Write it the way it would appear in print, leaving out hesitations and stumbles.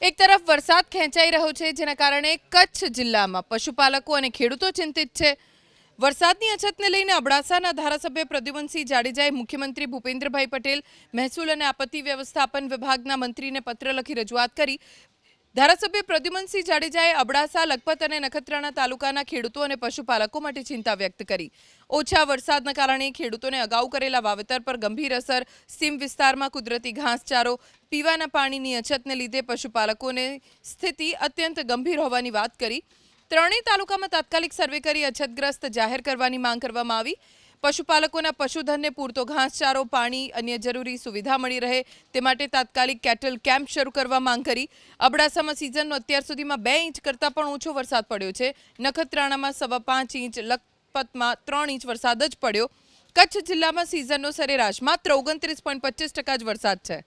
એક તરફ વરસાદ ખેંચાઈ રહ્યો છે, જેના કારણે કચ્છ જિલ્લામાં પશુપાલકો અને ખેડૂતો ચિંતિત છે. વરસાદની અછતને લઈને અબડાસાના ધારાસભ્ય પ્રદ્યુમનસિંહ જાડેજાએ મુખ્યમંત્રી ભૂપેન્દ્રભાઈ પટેલ, મહેસૂલ અને આપત્તિ વ્યવસ્થાપન વિભાગના મંત્રીને પત્ર લખી રજૂઆત કરી. ધારાસભ્ય પ્રદ્યુમનસિંહ જાડેજાએ અબડાસા, લખપત અને નખત્રાણા તાલુકાના ખેડૂતો અને પશુપાલકો માટે ચિંતા વ્યક્ત કરી. ઓછા વરસાદના કારણે ખેડૂતોને અગાઉ કરેલા વાવેતર પર ગંભીર અસર, સીમ વિસ્તારમાં કુદરતી ઘાસચારો, પીવાના પાણીની અછતને લીધે પશુપાલકોની સ્થિતિ અત્યંત ગંભીર હોવાની વાત કરી. ત્રણેય તાલુકામાં તાત્કાલિક સર્વે કરી અછતગ્રસ્ત જાહેર કરવાની માંગ કરવામાં આવી. પશુપાલકોના પશુધનને પૂરતો ઘાસચારો, પાણી, અન્ય જરૂરી સુવિધા મળી રહે તે માટે તાત્કાલિક કેટલ કેમ્પ શરૂ કરવા માંગ કરી. અબડાસામાં સિઝનનો અત્યાર સુધીમાં 2 ઇંચ કરતાં પણ ઓછો વરસાદ પડ્યો છે. નખત્રાણામાં 5.25 ઇંચ, લખપતમાં 3 ઇંચ વરસાદ જ પડ્યો. કચ્છ જિલ્લામાં સિઝનનો સરેરાશ માત્ર 29.25% જ વરસાદ છે.